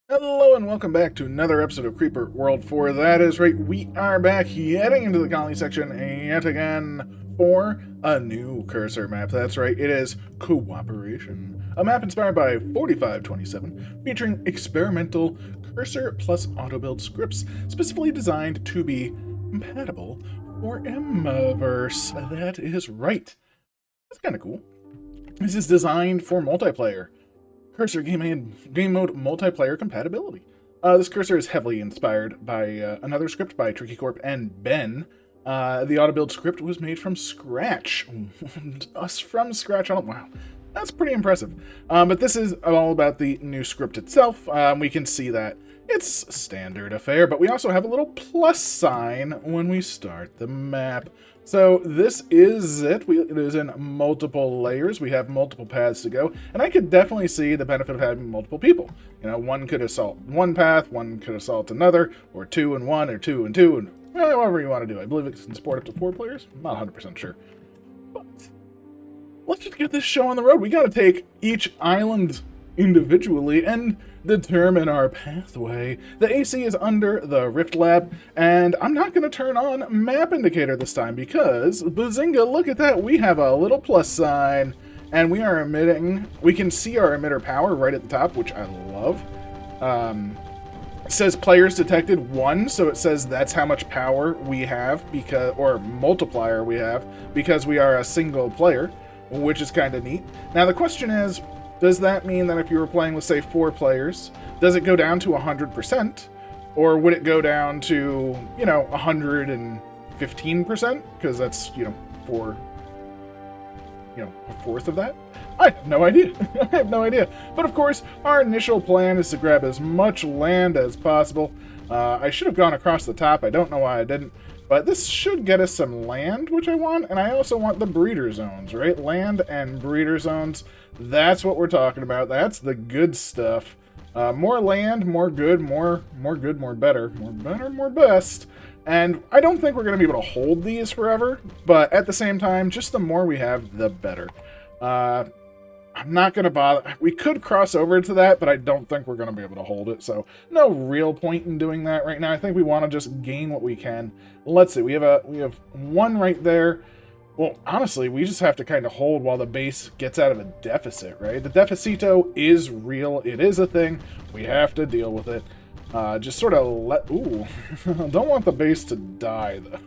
Hello and welcome back to another episode of Creeper World 4. That is right, we are back heading into the colony section yet again for a new cursor map. That's right, it is Cooperation. A map inspired by 4527, featuring experimental cursor plus auto-build scripts, specifically designed to be compatible for Mverse. That is right. That's kind of cool. This is designed for multiplayer. Cursor game mode multiplayer compatibility. This cursor is heavily inspired by another script by Tricky Corp and Ben. The auto build script was made from scratch. Us from scratch. Wow, that's pretty impressive. But this is all about the new script itself. We can see that it's standard affair, but we also have a little plus sign when we start the map. So this is it. It is in multiple layers. We have multiple paths to go, and I could definitely see the benefit of having multiple people. You know, one could assault one path, one could assault another, or 2 and 1, or 2 and 2, and however you want to do it. I believe it can support up to 4 players. I'm not 100% sure. But let's just get this show on the road. We got to take each island individually and determine our pathway. The AC is under the Rift Lab, and I'm not going to turn on Map Indicator this time because, bazinga, look at that, we have a little plus sign, and we are emitting, we can see our emitter power right at the top, which I love. It says players detected 1, so it says that's how much power we have, because, or multiplier we have, because we are a single player, which is kind of neat. Now the question is, does that mean that if you were playing with, say, 4 players, does it go down to 100%? Or would it go down to, 115%? Because that's, a fourth of that? I have no idea. I have no idea. But of course, our initial plan is to grab as much land as possible. I should have gone across the top. I don't know why I didn't. But this should get us some land, which I want, and I also want the breeder zones, right? Land and breeder zones, that's what we're talking about. That's the good stuff. More land, more good, more good, more better. More better, more best. And I don't think we're going to be able to hold these forever, but at the same time, just the more we have, the better. I'm not going to bother. We could cross over to that, but I don't think we're going to be able to hold it. So no real point in doing that right now. I think we want to just gain what we can. Let's see. We have one right there. Well, honestly, we just have to kind of hold while the base gets out of a deficit, right? The deficito is real. It is a thing. We have to deal with it. Just sort of let... Ooh. Don't want the base to die, though.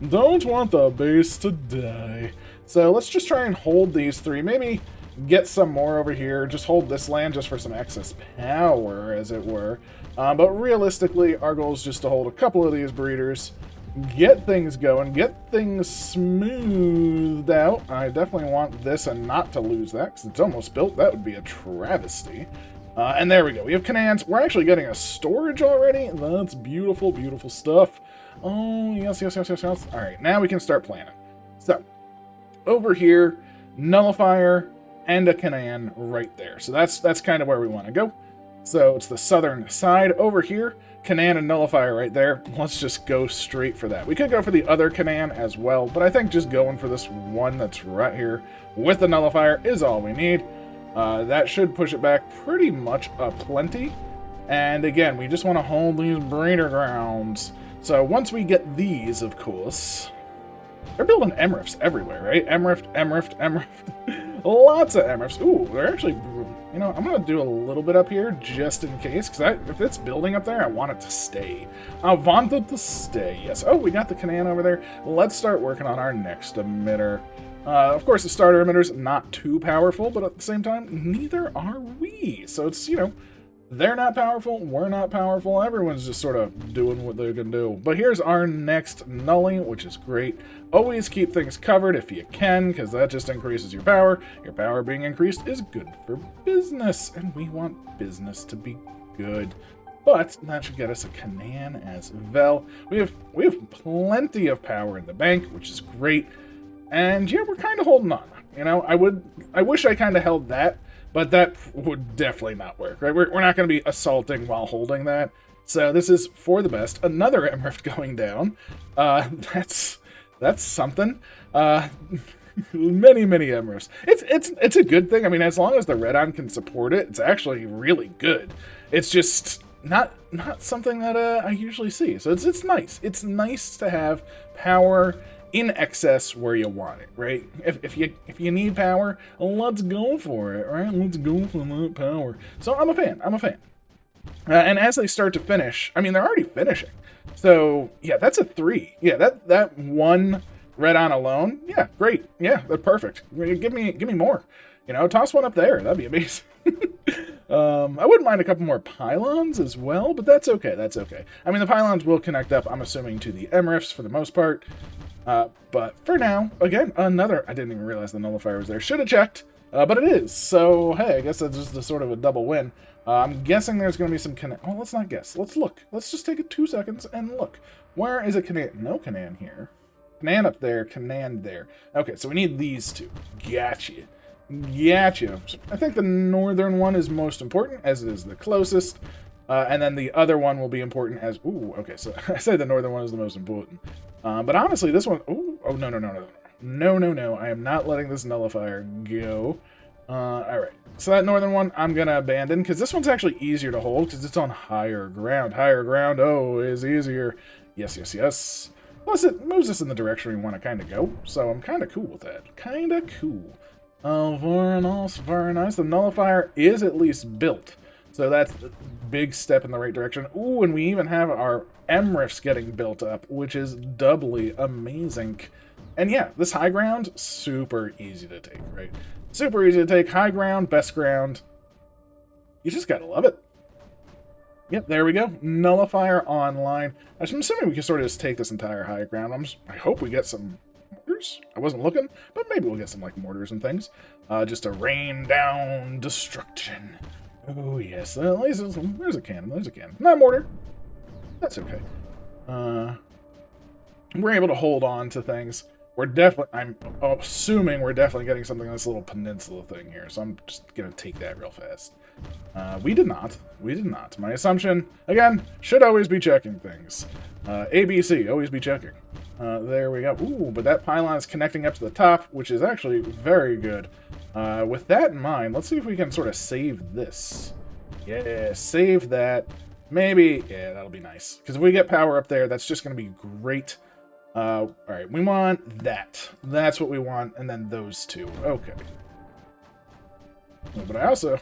Don't want the base to die. So let's just try and hold these 3. Maybe get some more over here. Just hold this land just for some excess power, as it were. But realistically, our goal is just to hold a couple of these breeders, get things going, get things smoothed out. I definitely want this and not to lose that, because it's almost built. That would be a travesty. And there we go. We have Canans. We're actually getting a storage already. That's beautiful, beautiful stuff. Oh, yes, yes, yes, yes, yes. All right, now we can start planning. So, over here, Nullifier, and a Canaan right there. So that's kind of where we want to go. So it's the southern side over here. Canaan and Nullifier right there. Let's just go straight for that. We could go for the other Canaan as well, but I think just going for this one that's right here with the Nullifier is all we need. That should push it back pretty much a plenty. And again, we just want to hold these breeder grounds. So once we get these, of course... They're building MRIFs everywhere, right? MRIF. Lots of MRIFs. Ooh, they're actually... I'm going to do a little bit up here just in case, because if it's building up there, I want it to stay. I want it to stay, yes. Oh, we got the Canaan over there. Let's start working on our next emitter. Of course, the starter emitter's not too powerful, but at the same time, neither are we. So it's, they're not powerful, we're not powerful, everyone's just sort of doing what they can do. But here's our next Nully, which is great. Always keep things covered if you can, because that just increases your power. Your power being increased is good for business, and we want business to be good. But that should get us a Canaan as well. We have plenty of power in the bank, which is great. And yeah, we're kind of holding on. I wish I kind of held that, but that would definitely not work, right? We're not going to be assaulting while holding that. So this is for the best. Another MRIF going down. That's something. Many MRIFs. It's a good thing. I mean, as long as the Redon can support it, it's actually really good. It's just not something that I usually see. So it's nice. It's nice to have power in excess where you want it, right? If you need power, let's go for it, right? Let's go for that power. So I'm a fan. I'm a fan. And as they start to finish, I mean, they're already finishing. So yeah, that's a 3. Yeah, that one red on alone. Yeah, great. Yeah, that's perfect. Give me more. You know, toss one up there. That'd be amazing. I wouldn't mind a couple more pylons as well, but that's okay. That's okay. I mean, the pylons will connect up, I'm assuming, to the MRIFs for the most part. But for now, again, another... I didn't even realize the nullifier was there. Should have checked, but it is. So, hey, I guess that's just a sort of a double win. I'm guessing there's going to be some... Oh, let's not guess. Let's look. Let's just take 2 seconds and look. Where is a Canaan? No Canaan here. Canaan up there. Canaan there. Okay, so we need these 2. Gotcha. Gotcha. I think the northern one is most important, as it is the closest. And then the other one will be important as... Ooh, okay, so I say the northern one is the most important. But honestly, this one... Ooh, oh, no. No, I am not letting this nullifier go. Alright. So that northern one, I'm going to abandon, because this one's actually easier to hold, because it's on higher ground. Higher ground, oh, is easier. Yes. Plus, it moves us in the direction we want to kind of go, so I'm kind of cool with that. Kind of cool. Very nice, very nice. The nullifier is at least built. So that's a big step in the right direction. Ooh, and we even have our MRIFs getting built up, which is doubly amazing. And yeah, this high ground, super easy to take, right? Super easy to take. High ground, best ground. You just gotta love it. Yep, there we go. Nullifier online. I'm assuming we can sort of just take this entire high ground. I hope we get some mortars. I wasn't looking, but maybe we'll get some like mortars and things. Just to rain down destruction. Oh, yes. At least there's a cannon. There's a cannon. Not a mortar. That's okay. We're able to hold on to things. We're definitely... I'm assuming we're definitely getting something on this little peninsula thing here, so I'm just going to take that real fast. We did not. We did not. My assumption, again, should always be checking things. ABC, always be checking. There we go. Ooh, but that pylon is connecting up to the top, which is actually very good. With that in mind, let's see if we can sort of save this. Yeah, save that. Maybe, yeah, that'll be nice. Because if we get power up there, that's just going to be great. Alright, we want that. That's what we want, and then those 2. Okay. But I also...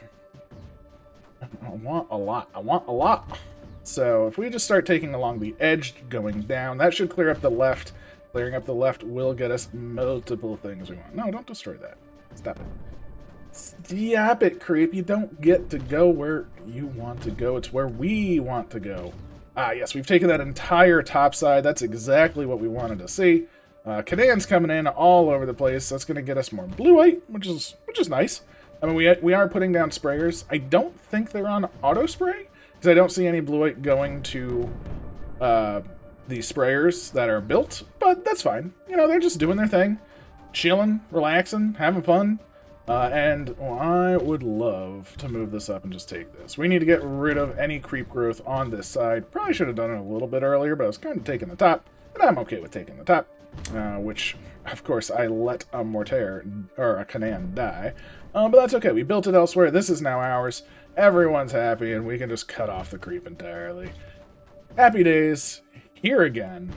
I want a lot. I want a lot. So if we just start taking along the edge, going down, that should clear up the left. Clearing up the left will get us multiple things we want. No, don't destroy that. Stop it. Stop it, creep. You don't get to go where you want to go. It's where we want to go. Ah, yes, we've taken that entire top side. That's exactly what we wanted to see. Canaan's coming in all over the place. That's going to get us more blue white, which is nice. I mean, we are putting down sprayers. I don't think they're on auto spray, because I don't see any blue white going to the sprayers that are built, but that's fine. You know, they're just doing their thing, chilling, relaxing, having fun. And I would love to move this up and just take this. We need to get rid of any creep growth on this side. Probably should have done it a little bit earlier, but I was kind of taking the top, and I'm okay with taking the top. Which, of course, I let a Mortar, or a Canaan, die. But that's okay. We built it elsewhere. This is now ours. Everyone's happy, and we can just cut off the creep entirely. Happy days. Here again.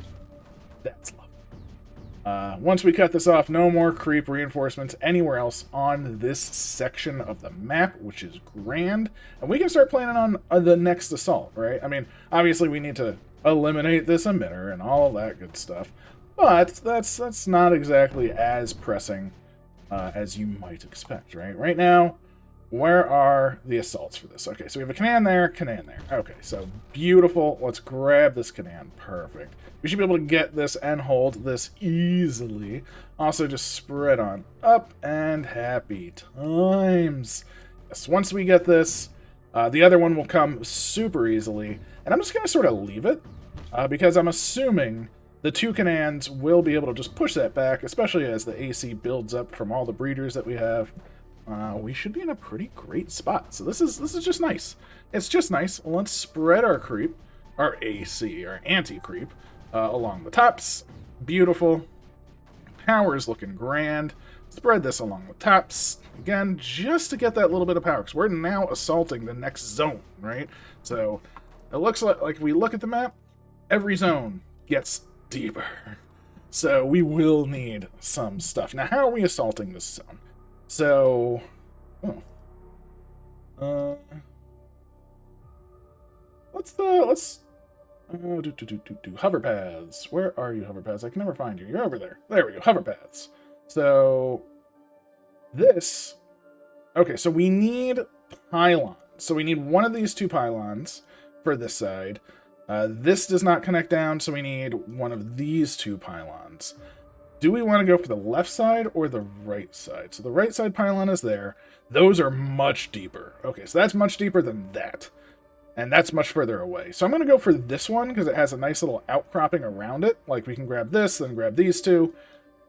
That's lovely. Once we cut this off, no more creep reinforcements anywhere else on this section of the map, which is grand. And we can start planning on the next assault, right? I mean, obviously we need to eliminate this emitter and all of that good stuff. But that's not exactly as pressing as you might expect, right? Right now, where are the assaults for this? Okay, so we have a Canaan there. Okay, so beautiful. Let's grab this Canaan. Perfect. We should be able to get this and hold this easily. Also, just spread on up and happy times. Yes, once we get this, the other one will come super easily. And I'm just going to sort of leave it because I'm assuming the 2 Canaans will be able to just push that back, especially as the AC builds up from all the breeders that we have. We should be in a pretty great spot. So this is just nice. It's just nice. Let's spread our creep, our AC, our anti-creep, along the tops. Beautiful. Power is looking grand. Spread this along the tops, again, just to get that little bit of power, because we're now assaulting the next zone, right? So it looks like if we look at the map, every zone gets deeper. So we will need some stuff. Now, how are we assaulting this zone? So, let's hover paths. Where are you, hover paths? I can never find you. You're over there. There we go, hover paths. So this, okay, so we need pylons. So we need one of these two pylons for this side. This does not connect down, so we need one of these two pylons. Do we want to go for the left side or the right side? So the right side pylon is there. Those are much deeper. Okay, so that's much deeper than that. And that's much further away. So I'm going to go for this one because it has a nice little outcropping around it. Like we can grab this, then grab these two.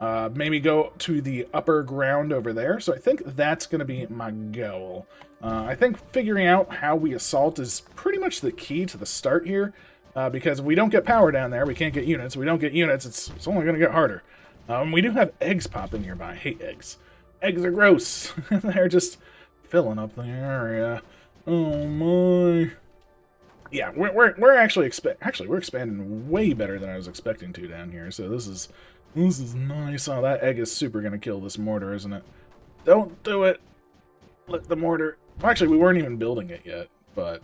Maybe go to the upper ground over there. So I think that's going to be my goal. I think figuring out how we assault is pretty much the key to the start here. Because if we don't get power down there, we can't get units. If we don't get units, it's only going to get harder. We do have eggs popping nearby. I hate eggs. Eggs are gross. They're just filling up the area. Oh my. Yeah, we're actually we're expanding way better than I was expecting to down here. So this is nice. Oh, that egg is super gonna kill this mortar, isn't it? Don't do it. Let the mortar. Well, actually, we weren't even building it yet, but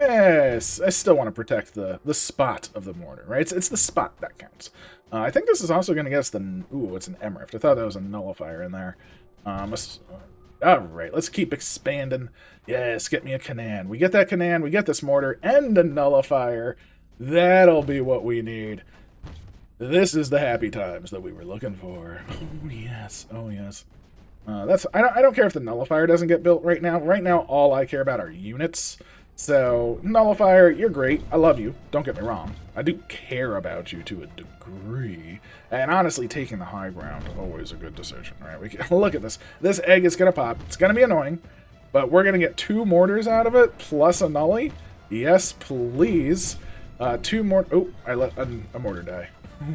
yes, I still want to protect the spot of the mortar, right? It's the spot that counts. I think this is also gonna get us the it's an Emrift. I thought that was a nullifier in there. Alright, let's keep expanding. Yes, get me a Canaan. We get that Canaan, we get this mortar, and a nullifier. That'll be what we need. This is the happy times that we were looking for. Oh, yes. Oh, yes. I don't care if the nullifier doesn't get built right now. Right now, all I care about are units. So, nullifier, you're great. I love you. Don't get me wrong. I do care about you to a degree. And honestly, taking the high ground is always a good decision, right? We can look at this. This egg is going to pop. It's going to be annoying, but we're going to get 2 mortars out of it, plus a nully. Yes, please. 2 more. Oh, I let a mortar die.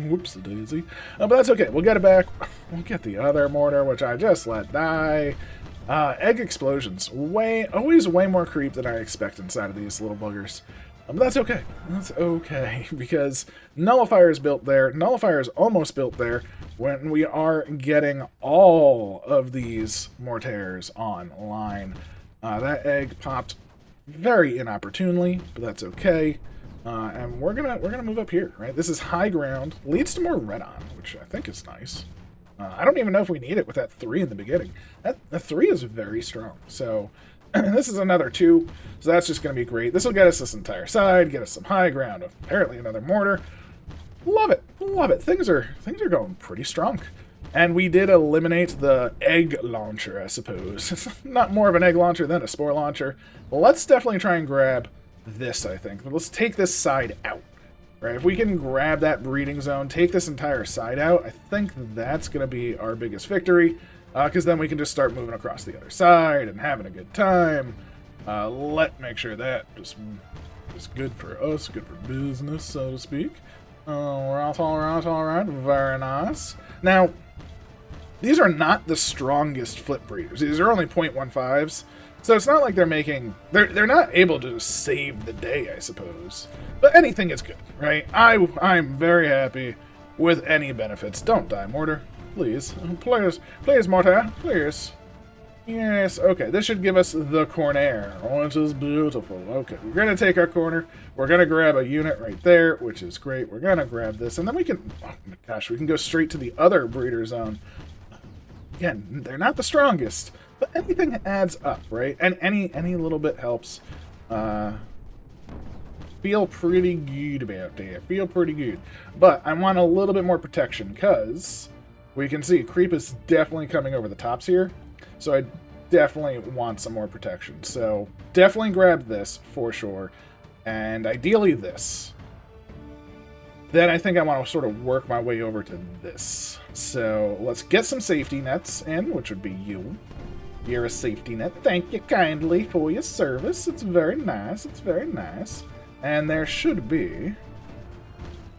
Whoops, the daisy. But that's okay. We'll get it back. We'll get the other mortar, which I just let die. Egg explosions. Always way more creep than I expect inside of these little buggers. But that's okay. That's okay, because Nullifier is built there. Nullifier is almost built there when we are getting all of these mortars online. That egg popped very inopportunely, but that's okay. And we're gonna move up here, right? This is high ground. Leads to more Redon, which I think is nice. I don't even know if we need it with that 3 in the beginning. That 3 is very strong. So this is another 2. So that's just going to be great. This will get us this entire side, get us some high ground. Apparently another mortar. Love it. Love it. Things are going pretty strong. And we did eliminate the egg launcher, I suppose. It's not more of an egg launcher than a spore launcher. Well, let's definitely try and grab this, I think. But let's take this side out. Right, if we can grab that breeding zone, take this entire side out, I think that's going to be our biggest victory, because then we can just start moving across the other side and having a good time. Make sure that just is good for us, good for business, so to speak. All right, very nice. Now, these are not the strongest flip breeders. These are only 0.15s. So it's not like they're not able to save the day, I suppose. But anything is good, right? I'm very happy with any benefits. Don't die, mortar. Please. Please, mortar. Please. Yes, okay. This should give us the corner, which is beautiful. Okay, we're going to take our corner. We're going to grab a unit right there, which is great. We're going to grab this, and then we can, oh my gosh, we can go straight to the other breeder zone. Again, they're not the strongest. But anything adds up, right? And any little bit helps. Feel pretty good about that. Feel pretty good. But I want a little bit more protection, because we can see creep is definitely coming over the tops here. So I definitely want some more protection. So definitely grab this for sure. And ideally this. Then I think I want to sort of work my way over to this. So let's get some safety nets in, which would be you. You're a safety net. Thank you kindly for your service. It's very nice. It's very nice. And there should be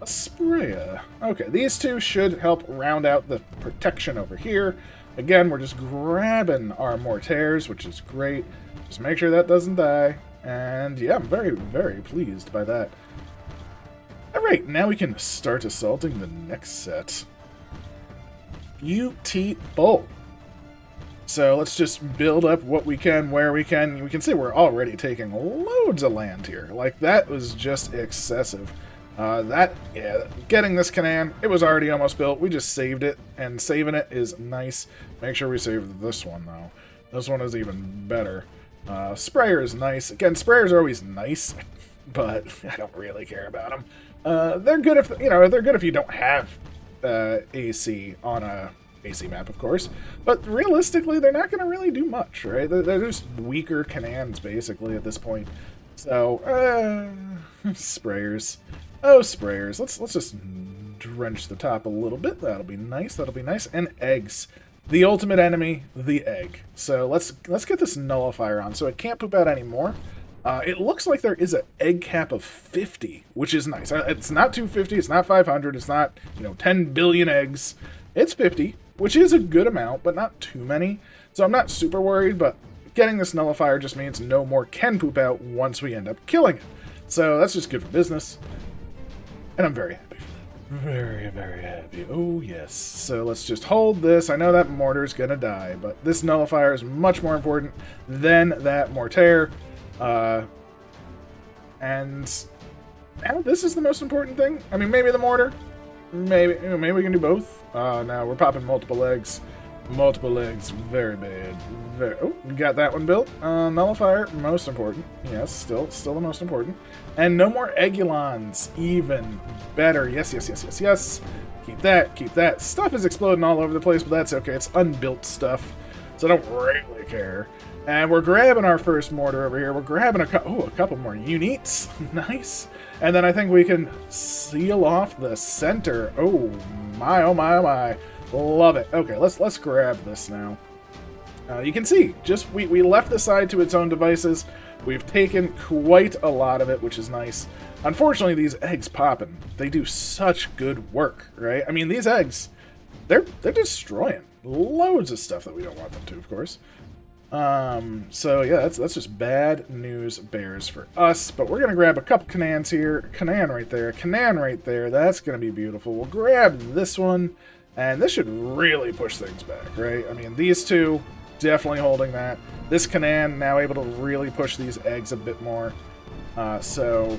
a sprayer. Okay, these two should help round out the protection over here. Again, we're just grabbing our mortars, which is great. Just make sure that doesn't die. And yeah, I'm very, very pleased by that. Alright, now we can start assaulting the next set. Beautiful. So let's just build up what we can, where we can. We can see we're already taking loads of land here. Like, that was just excessive. Getting this Canaan, it was already almost built. We just saved it, and saving it is nice. Make sure we save this one, though. This one is even better. Sprayer is nice. Again, sprayers are always nice, but I don't really care about them. They're good if they're good if you don't have AC on a AC map, of course. But realistically, they're not going to really do much, right? They're just weaker Canaans basically at this point. So sprayers. Oh, sprayers. Let's just drench the top a little bit. That'll be nice. That'll be nice. And eggs. The ultimate enemy, the egg. So let's get this nullifier on so it can't poop out anymore. It looks like there is an egg cap of 50, which is nice. It's not 250, it's not 500, it's not, 10 billion eggs. It's 50, which is a good amount, but not too many. So I'm not super worried, but getting this nullifier just means no more can poop out once we end up killing it. So that's just good for business. And I'm very happy. Very, very happy. Oh, yes. So let's just hold this. I know that mortar's gonna die, but this nullifier is much more important than that mortar. And now this is the most important thing. I mean, maybe the mortar. Maybe we can do both. No, we're popping multiple eggs. Multiple eggs. Very bad. Oh, we got that one built. Nullifier, most important. Yes, still the most important. And no more Eggulons. Even better. Yes. Keep that. Stuff is exploding all over the place, but that's okay. It's unbuilt stuff, so I don't really care. And we're grabbing our first mortar over here. We're grabbing a couple more units. Nice. And then I think we can seal off the center. Oh my. Love it. Okay, let's grab this now. You can see, we left the side to its own devices. We've taken quite a lot of it, which is nice. Unfortunately, these eggs popping, they do such good work, right? I mean, these eggs, they're destroying loads of stuff that we don't want them to, of course. So yeah, that's just bad news bears for us. But we're gonna grab a couple Canaans here. Canaan right there. That's gonna be beautiful. We'll grab this one. And this should really push things back, right? I mean, these two, definitely holding that. This Canaan now able to really push these eggs a bit more. So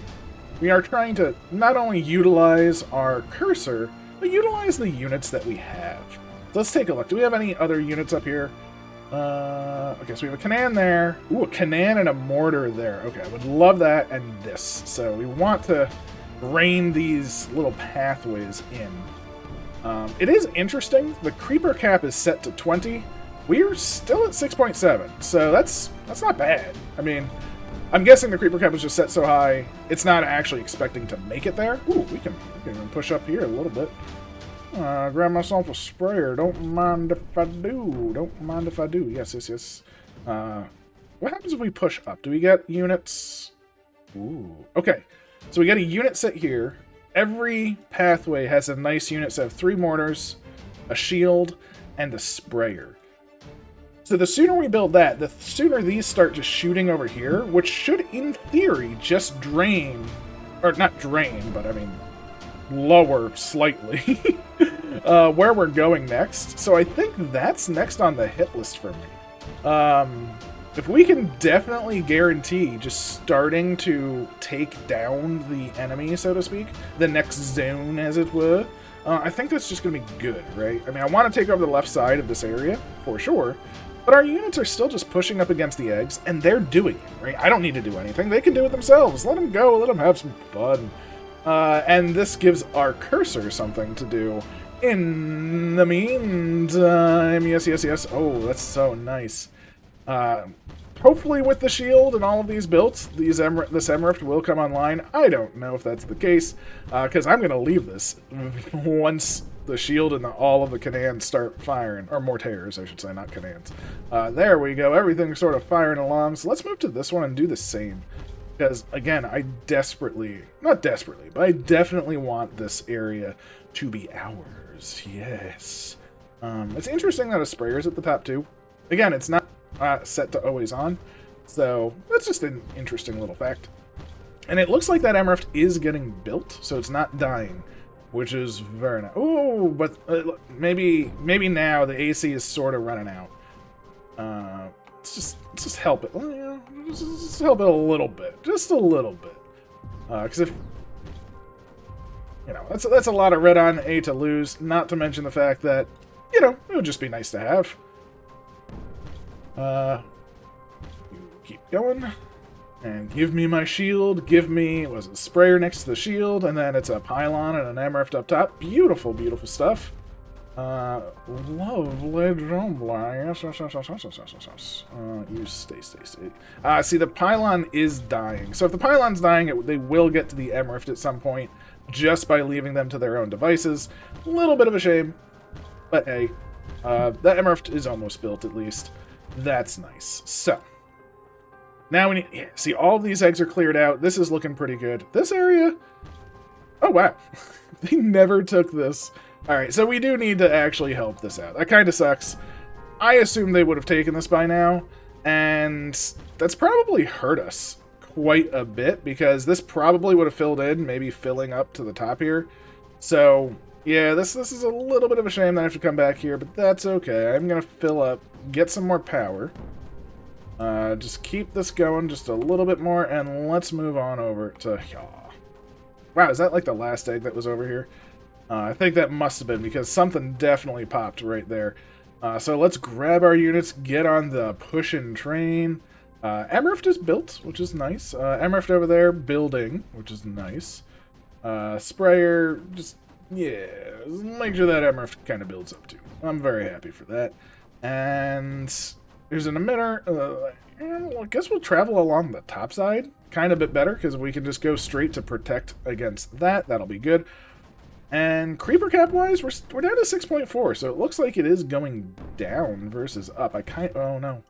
we are trying to not only utilize our cursor, but utilize the units that we have. So let's take a look. Do we have any other units up here? Okay, so we have a Canaan there. Ooh, a Canaan and a mortar there. Okay, I would love that and this. So we want to rain these little pathways in. It is interesting. The creeper cap is set to 20. We're still at 6.7, so that's not bad. I mean, I'm guessing the creeper cap was just set so high, it's not actually expecting to make it there. Ooh, we can even push up here a little bit. Grab myself a sprayer. Don't mind if I do. Yes. What happens if we push up? Do we get units? Ooh, okay. So we get a unit set here. Every pathway has a nice unit set of 3 mortars, a shield, and a sprayer. So the sooner we build that, the sooner these start just shooting over here, which should, in theory, just drain, or not drain, but I mean, lower slightly, where we're going next. So I think that's next on the hit list for me. If we can definitely guarantee just starting to take down the enemy, so to speak, the next zone, as it were, I think that's just going to be good, right? I mean, I want to take over the left side of this area, for sure, but our units are still just pushing up against the eggs, and they're doing it, right? I don't need to do anything. They can do it themselves. Let them go. Let them have some fun. And this gives our cursor something to do in the meantime. Yes. Oh, that's so nice. Hopefully with the shield and all of these built, this Emrift will come online. I don't know if that's the case, because I'm going to leave this once the shield and all of the Canaans start firing, or mortars, I should say, not Canaans. There we go. Everything's sort of firing along. So let's move to this one and do the same. Because, again, I not desperately, but I definitely want this area to be ours. Yes. It's interesting that a sprayer's at the top too. Again, it's not set to always on, so that's just an interesting little fact. And it looks like that Emrift is getting built, so it's not dying, which is very nice. Oh, but maybe now the AC is sort of running out. Let's just help it. Just help it a little bit, just a little bit. Because if that's a lot of red on A to lose. Not to mention the fact that it would just be nice to have. Keep going. And give me my shield. Give me, was it a sprayer next to the shield, and then it's a pylon and an Emrift up top. Beautiful, beautiful stuff. Lovely Jumbly. Yes. You stay. See, the pylon is dying. So if the pylon's dying, they will get to the Emrift at some point, just by leaving them to their own devices. A little bit of a shame, but hey, the Emrift is almost built at least. That's nice. So now we need, see, all of these eggs are cleared out. This is looking pretty good. This area, oh wow, they never took this. All right, so we do need to actually help this out. That kind of sucks. I assume they would have taken this by now, and that's probably hurt us quite a bit, because this probably would have filled in, maybe filling up to the top here. So yeah, this is a little bit of a shame that I have to come back here, but that's okay. I'm gonna fill up, get some more power. Just keep this going just a little bit more, and let's move on over to... Wow, is that like the last egg that was over here? I think that must have been, because something definitely popped right there. So let's grab our units, get on the pushing train. Emrift is built, which is nice. Emrift over there, building, which is nice. Sprayer, just, yeah, make sure that Emrift kind of builds up too. I'm very happy for that. And there's an emitter. I guess we'll travel along the top side. Kind of a bit better, because we can just go straight to protect against that. That'll be good. And creeper cap wise, we're down to 6.4, so it looks like it is going down versus up. Oh no.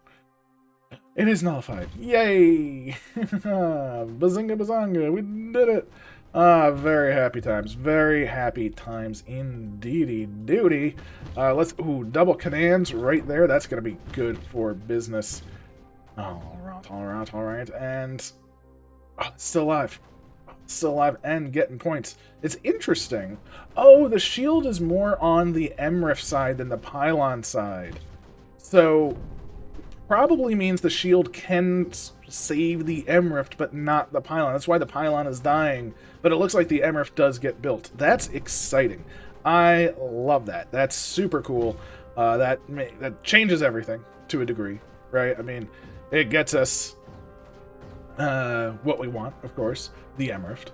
It is nullified. Yay! Bazinga bazonga, we did it! Very happy times. Very happy times indeedy duty. Double cannons right there. That's gonna be good for business. Alright. And it's still alive. Still alive and getting points. It's interesting. Oh, the shield is more on the Emrift side than the pylon side. So probably means the shield can save the Emrift, but not the pylon. That's why the pylon is dying. But it looks like the Emrift does get built. That's exciting. I love that. That's super cool. That changes everything to a degree, right? I mean, it gets us what we want, of course, the Emrift.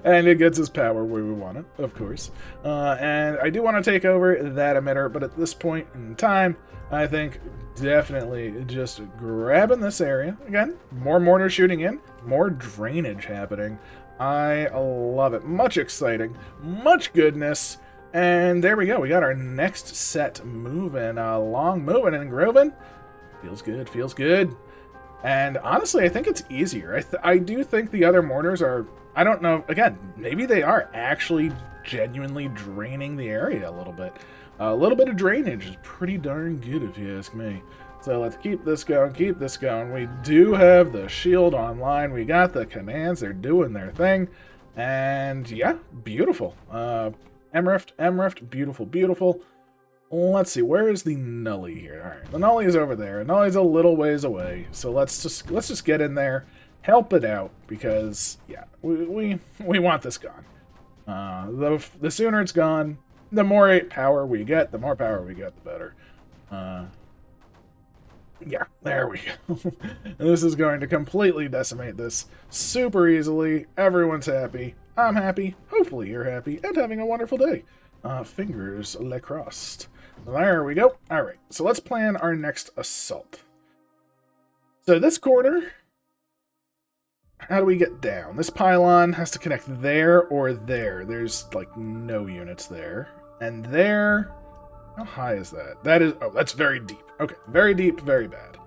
And it gets us power where we want it, of course. And I do want to take over that emitter, but at this point in time, I think definitely just grabbing this area. Again, more mortar shooting in, more drainage happening. I love it. Much exciting, much goodness. And there we go. We got our next set moving along, moving and grooving. Feels good, feels good. And honestly, I think it's easier. I do think the other mortars are, I don't know, again, maybe they are actually genuinely draining the area a little bit. A little bit of drainage is pretty darn good if you ask me. So let's keep this going, keep this going. We do have the shield online. We got the cannons, they're doing their thing. And yeah, beautiful. Emrift, beautiful, beautiful. Let's see, where is the Nully here? All right, the Nully is over there. Nully's a little ways away, so let's just get in there, help it out, because yeah, we want this gone. The sooner it's gone, the more power we get, the the better. Yeah, there we go. This is going to completely decimate this super easily. Everyone's happy. I'm happy. Hopefully you're happy and having a wonderful day. Fingers crossed. There we go. All right, so let's plan our next assault. So this corner, how do we get down? This pylon has to connect there or there. There's like no units there. And there, how high is that? That is, oh, that's very deep. Okay, very deep, very bad.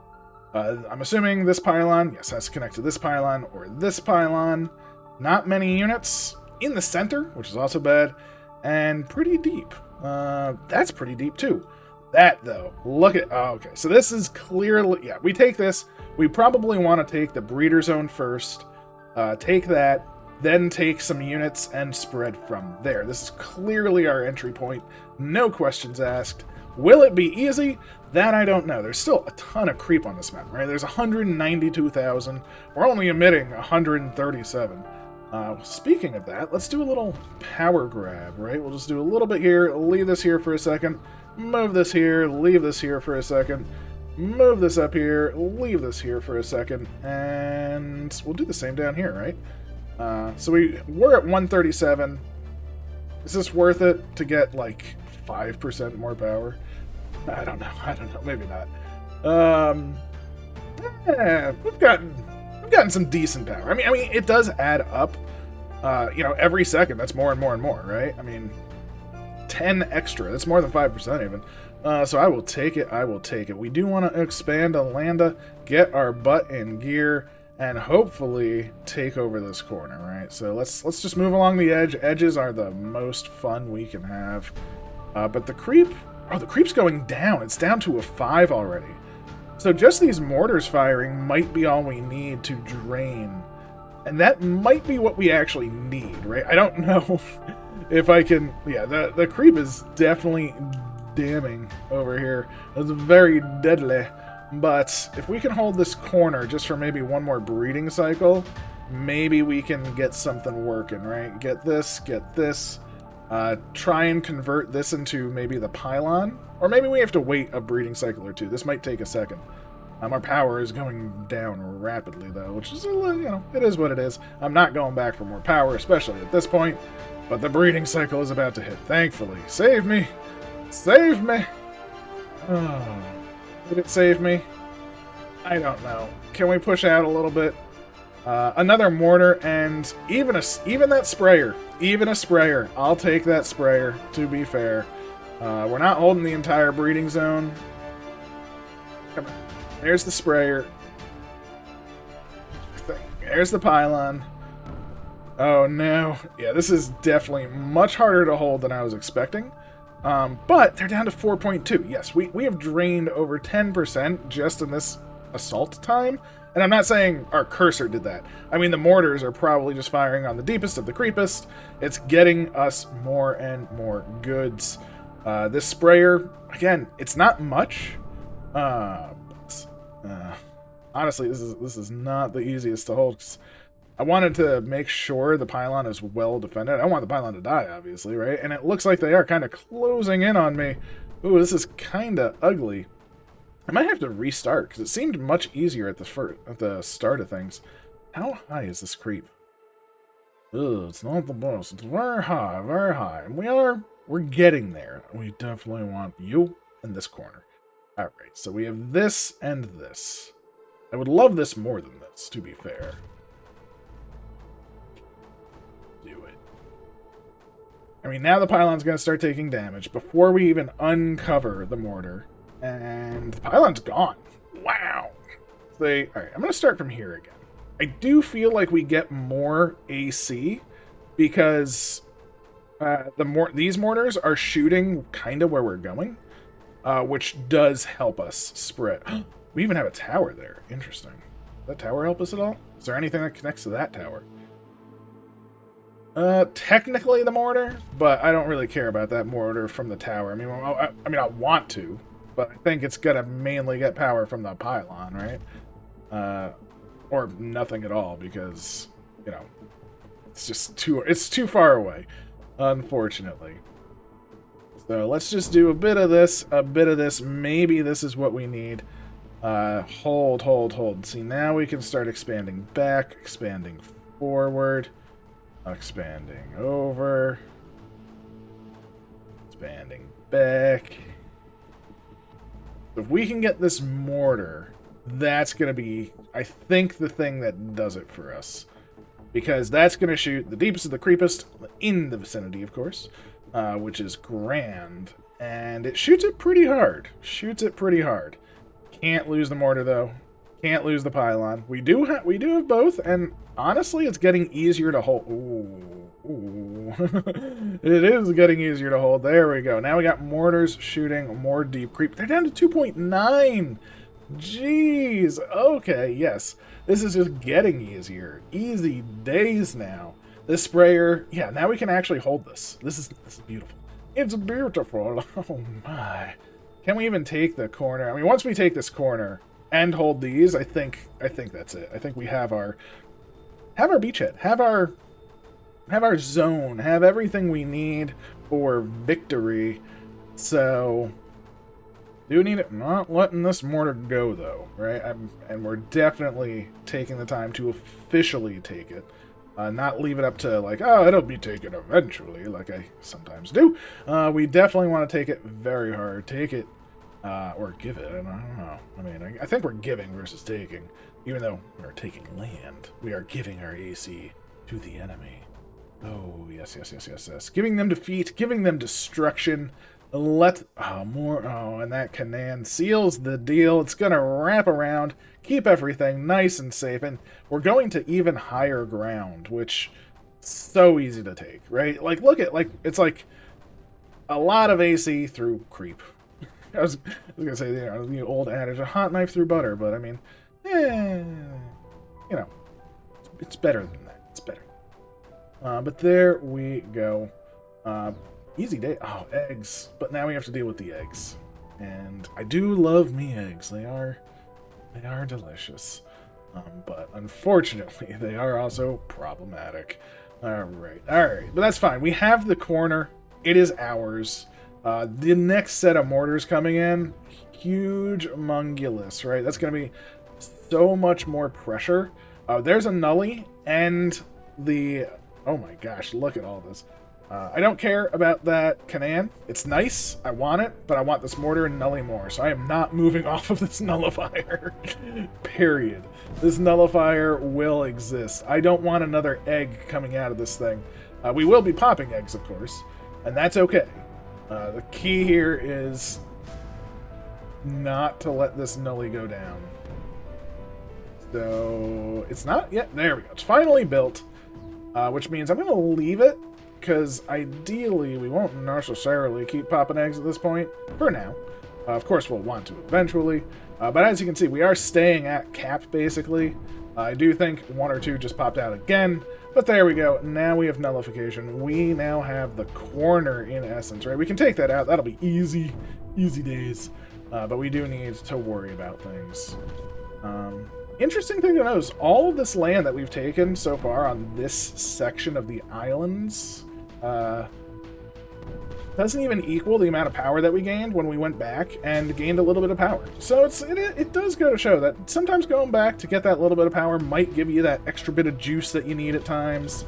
I'm assuming this pylon, yes, has to connect to this pylon or this pylon. Not many units in the center, which is also bad. And pretty deep. That's pretty deep, too. That, though, look at... Oh, okay, so this is clearly... Yeah, we take this. We probably want to take the breeder zone first. Take that, then take some units and spread from there. This is clearly our entry point. No questions asked. Will it be easy? That I don't know. There's still a ton of creep on this map, right? There's 192,000. We're only emitting 137. Speaking of that, let's do a little power grab, right? We'll just do a little bit here, leave this here for a second, move this here, leave this here for a second, move this up here, leave this here for a second, and we'll do the same down here, right? So we're at 137. Is this worth it to get, like, 5% more power? I don't know, maybe not. We've gotten some decent power. I mean, it does add up. Every second, that's more and more and more, right? I mean, 10 extra. That's more than 5% even. So I will take it. We do want to expand on Landa, get our butt in gear, and hopefully take over this corner, right? So let's just move along the edge. Edges are the most fun we can have. But the creep's going down. It's down to a 5 already. So just these mortars firing might be all we need to drain. And that might be what we actually need, right? I don't know if I can... Yeah, the creep is definitely damning over here. It's very deadly. But if we can hold this corner just for maybe one more breeding cycle, maybe we can get something working, right? Get this. Try and convert this into maybe the pylon. Or maybe we have to wait a breeding cycle or two. This might take a second. Our power is going down rapidly, though, which is, it is what it is. I'm not going back for more power, especially at this point. But the breeding cycle is about to hit, thankfully. Save me! Save me! Oh, did it save me? I don't know. Can we push out a little bit? Another mortar, and even that sprayer. Even a sprayer. I'll take that sprayer, to be fair. We're not holding the entire breeding zone. Come on. There's the sprayer. There's the pylon. Oh no. Yeah, this is definitely much harder to hold than I was expecting. But they're down to 4.2. Yes, we have drained over 10% just in this assault time. And I'm not saying our cursor did that. I mean, the mortars are probably just firing on the deepest of the creepest. It's getting us more and more goods. This sprayer, again, it's not much. Honestly, this is not the easiest to hold. I wanted to make sure the pylon is well defended. I don't want the pylon to die, obviously, right? And it looks like they are kind of closing in on me. Ooh, this is kind of ugly. I might have to restart, because it seemed much easier at the start of things. How high is this creep? Ugh, it's not the most. It's very high, very high. And we're getting there. We definitely want you in this corner. Alright, so we have this and this. I would love this more than this, to be fair. Do it. I mean, now the pylon's going to start taking damage before we even uncover the mortar. And the pylon's gone. Wow. Alright, I'm going to start from here again. I do feel like we get more AC because these mortars are shooting kind of where we're going, which does help us spread. We even have a tower there. Interesting. Does that tower help us at all? Is there anything that connects to that tower? Technically the mortar, but I don't really care about that mortar from the tower. I mean, I want to, but I think it's gonna mainly get power from the pylon, right? Or nothing at all, because, it's just too far away, unfortunately. So let's just do a bit of this, Maybe this is what we need. Hold. See, now we can start expanding back, expanding forward, expanding over, expanding back. If we can get this mortar, that's going to be, I think, the thing that does it for us. Because that's going to shoot the deepest of the creepest, in the vicinity, of course, which is grand. And it shoots it pretty hard. Can't lose the mortar, though. Can't lose the pylon. We do have both, and honestly, it's getting easier to hold. Ooh. It is getting easier to hold. There we go. Now we got mortars shooting more deep creep. They're down to 2.9. Jeez. Okay, yes. This is just getting easier. Easy days now. This sprayer, yeah, now we can actually hold this. This is beautiful. It's beautiful. Oh my. Can we even take the corner? I mean, once we take this corner and hold these, I think that's it. I think we have our beachhead. Have our zone. Have everything we need for victory. So do need it. Not letting this mortar go though, right? And we're definitely taking the time to officially take it. Not leave it up to, like, oh, it'll be taken eventually, like I sometimes do. We definitely want to take it very hard. Take it, or give it, I don't know. I mean, I think we're giving versus taking. Even though we're taking land, we are giving our AC to the enemy. Oh, yes. Giving them defeat, giving them destruction. And that Canaan seals the deal. It's going to wrap around, keep everything nice and safe, and we're going to even higher ground, which is so easy to take, right? Like, look at, like, it's like a lot of AC through creep. I was going to say, the old adage, a hot knife through butter, but I mean, it's better than that. It's better. But there we go. Easy day. Oh, eggs. But now we have to deal with the eggs. And I do love me eggs. They are delicious. But unfortunately, they are also problematic. Alright. But that's fine. We have the corner. It is ours. The next set of mortars coming in, huge mongulus, right? That's going to be so much more pressure. There's a nully and the... Oh my gosh, look at all this. I don't care about that Canaan. It's nice. I want it, but I want this mortar and nully more. So I am not moving off of this nullifier. Period. This nullifier will exist. I don't want another egg coming out of this thing. We will be popping eggs, of course, and that's okay. The key here is not to let this nully go down. So it's not yet. There we go. It's finally built, which means I'm going to leave it. Because ideally, we won't necessarily keep popping eggs at this point, for now. Of course, we'll want to eventually. But as you can see, we are staying at cap, basically. I do think one or two just popped out again. But there we go. Now we have nullification. We now have the corner, in essence, right? We can take that out. That'll be easy. Easy days. But we do need to worry about things. Interesting thing to note is all of this land that we've taken so far on this section of the islands... doesn't even equal the amount of power that we gained when we went back and gained a little bit of power. So it does go to show that sometimes going back to get that little bit of power might give you that extra bit of juice that you need at times.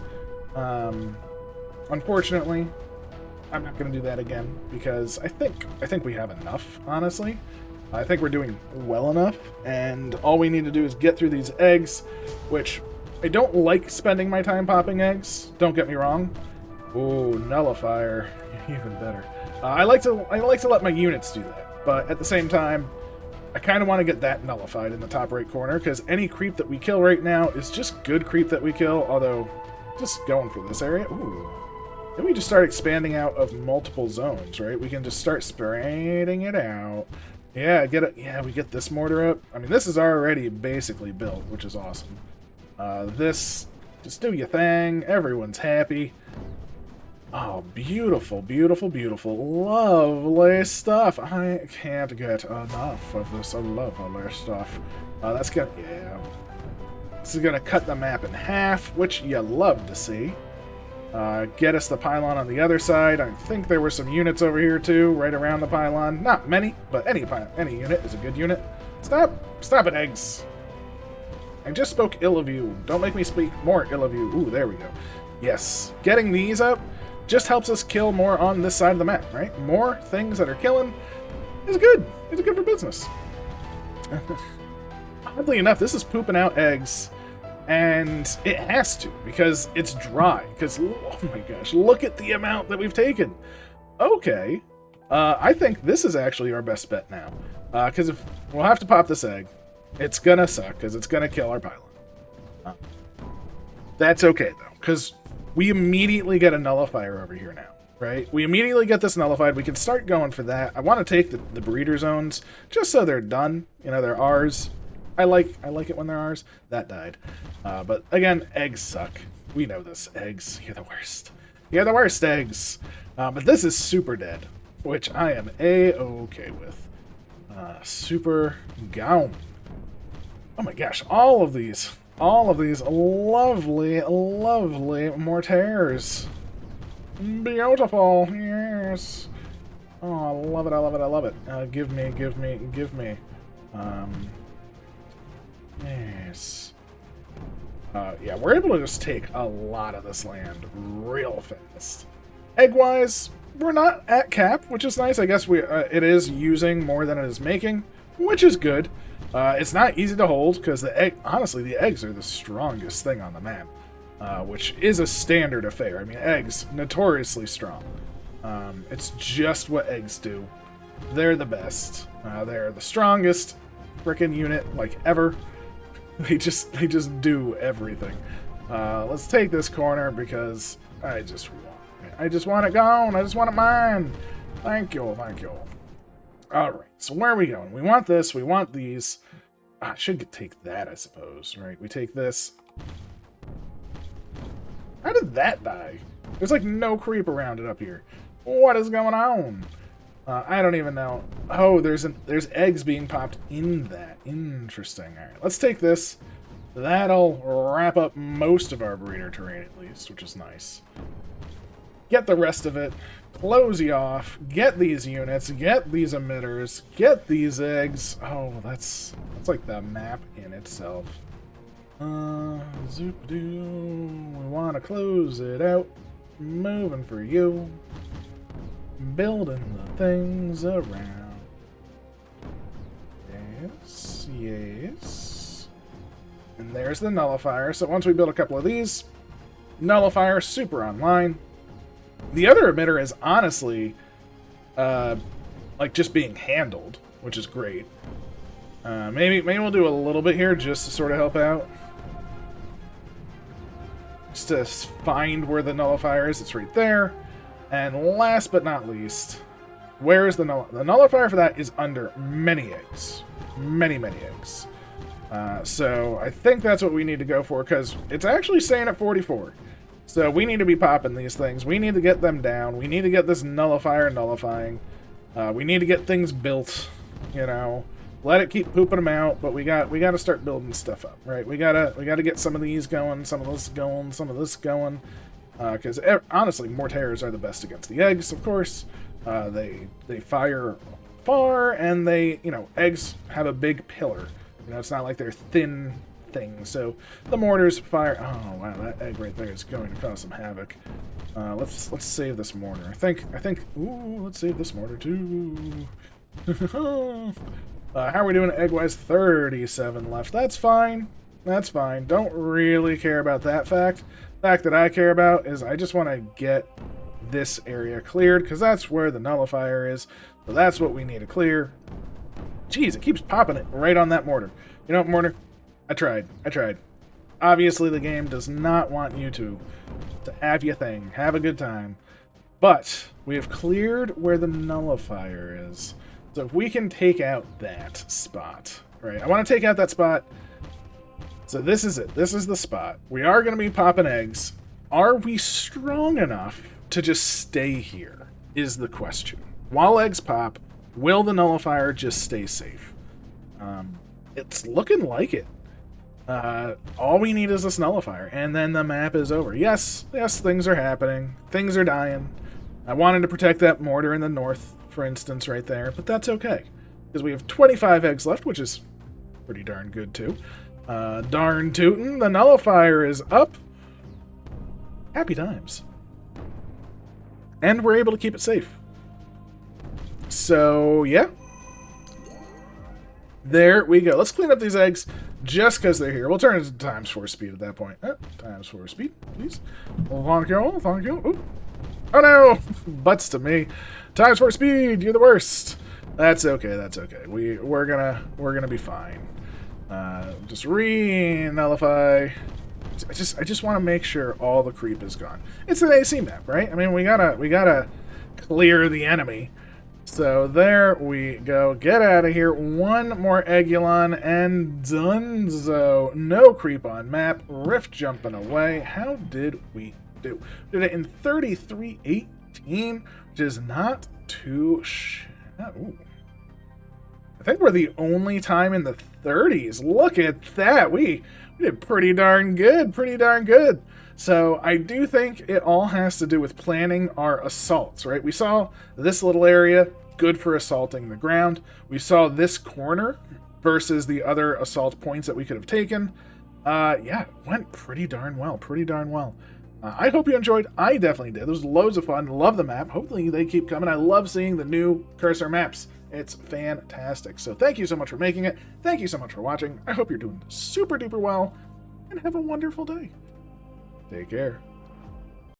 Unfortunately, I'm not going to do that again because I think we have enough, honestly. I think we're doing well enough, and all we need to do is get through these eggs, which I don't like spending my time popping eggs, don't get me wrong. Ooh, nullifier, even better. I like to let my units do that, but at the same time, I kind of want to get that nullified in the top right corner, because any creep that we kill right now is just good creep that we kill, although just going for this area. Ooh. Then we just start expanding out of multiple zones, right? We can just start spreading it out. Yeah, we get this mortar up. I mean, this is already basically built, which is awesome. This, just do your thing. Everyone's happy. Oh, beautiful, beautiful, beautiful. Lovely stuff. I can't get enough of this lovely stuff. That's gonna, yeah. This is gonna cut the map in half, which you love to see. Get us the pylon on the other side. I think there were some units over here too, right around the pylon. Not many, but any unit is a good unit. Stop it, eggs. I just spoke ill of you. Don't make me speak more ill of you. Ooh, there we go. Yes, getting these up just helps us kill more on this side of the map, right? More things that are killing is good. It's good for business. Oddly enough, this is pooping out eggs. And it has to, because it's dry. Because, oh my gosh, look at the amount that we've taken. Okay. I think this is actually our best bet now. Because if we'll have to pop this egg. It's gonna suck, because it's gonna kill our pylon. That's okay, though. Because we immediately get a nullifier over here now, right? We immediately get this nullified. We can start going for that. I want to take the breeder zones just so they're done. You know, they're ours. I like it when they're ours. That died. But again, eggs suck. We know this. Eggs, you're the worst. You're the worst, eggs. But this is super dead, which I am A-okay with. Super gown. Oh my gosh, all of these lovely, lovely mortars. Beautiful, yes. Oh, I love it, I love it, I love it. Give me. Yes. Yeah, we're able to just take a lot of this land real fast. Egg-wise, we're not at cap, which is nice. I guess it is using more than it is making, which is good. It's not easy to hold because honestly, the eggs are the strongest thing on the map, which is a standard affair. I mean, eggs, notoriously strong. It's just what eggs do. They're the best. They're the strongest frickin' unit, like, ever. They just do everything. Let's take this corner because I just want it gone. I just want it mine. Thank you. Alright, so where are we going? We want this, we want these. I should take that, I suppose, right? We take this. How did that die? There's like no creep around it up here. What is going on? I don't even know. Oh, there's eggs being popped in that. Interesting. Alright, let's take this. That'll wrap up most of our breeder terrain at least, which is nice. Get the rest of it. Close you off. Get these units. Get these emitters. Get these eggs. Oh, that's like the map in itself. Zoop-doo. We want to close it out. Moving for you. Building the things around. Yes. And there's the nullifier. So once we build a couple of these, nullifier super online. The other emitter is honestly, like just being handled, which is great. Maybe we'll do a little bit here just to sort of help out. Just to find where the nullifier is. It's right there. And last but not least, where is the nullifier for that is under many eggs. Many eggs. So I think that's what we need to go for because it's actually staying at 44. So we need to be popping these things. We need to get them down. We need to get this nullifier nullifying. We need to get things built, you know. Let it keep pooping them out, but we got to start building stuff up, right? We gotta get some of these going, some of this going, some of this going. Because honestly, mortars are the best against the eggs, of course. They fire far, and eggs have a big pillar. You know, it's not like they're thin things. So the mortars fire. Oh wow, that egg right there is going to cause some havoc. Let's save this mortar. I think. Ooh, let's save this mortar too. How are we doing egg-wise? 37 left. That's fine. That's fine. Don't really care about that fact. The fact that I care about is I just want to get this area cleared because that's where the nullifier is. So that's what we need to clear. Jeez, it keeps popping it right on that mortar. You know what, mortar? I tried. Obviously, the game does not want you to have your thing. Have a good time. But we have cleared where the nullifier is. So if we can take out that spot, right? I want to take out that spot. So this is it. This is the spot. We are going to be popping eggs. Are we strong enough to just stay here is the question. While eggs pop, will the nullifier just stay safe? It's looking like it. All we need is this nullifier, and then the map is over. Yes, things are happening. Things are dying. I wanted to protect that mortar in the north, for instance, right there, but that's okay. Because we have 25 eggs left, which is pretty darn good, too. Darn tootin', the nullifier is up. Happy times. And we're able to keep it safe. So, yeah. There we go. Let's clean up these eggs just because they're here. We'll turn it to times 4 speed at that point. Times 4 speed, please. Thank you. Ooh. Oh no! Butts to me. Times 4 speed, you're the worst. That's okay. We're gonna be fine. Just re-nullify. I just want to make sure all the creep is gone. It's an AC map, right? I mean, we gotta clear the enemy. So there we go. Get out of here. One more Eggulon and Dunzo. No creep on map. Rift jumping away. How did we do? Did it in 33:18, which is not too ooh. I think we're the only time in the 30s. Look at that. We did pretty darn good. Pretty darn good. So I do think it all has to do with planning our assaults, right? We saw this little area, good for assaulting the ground. We saw this corner versus the other assault points that we could have taken. Yeah, went pretty darn well. Pretty darn well. I hope you enjoyed. I definitely did. There was loads of fun. Love the map. Hopefully they keep coming. I love seeing the new Cursor maps. It's fantastic. So thank you so much for making it. Thank you so much for watching. I hope you're doing super duper well and have a wonderful day. Take care.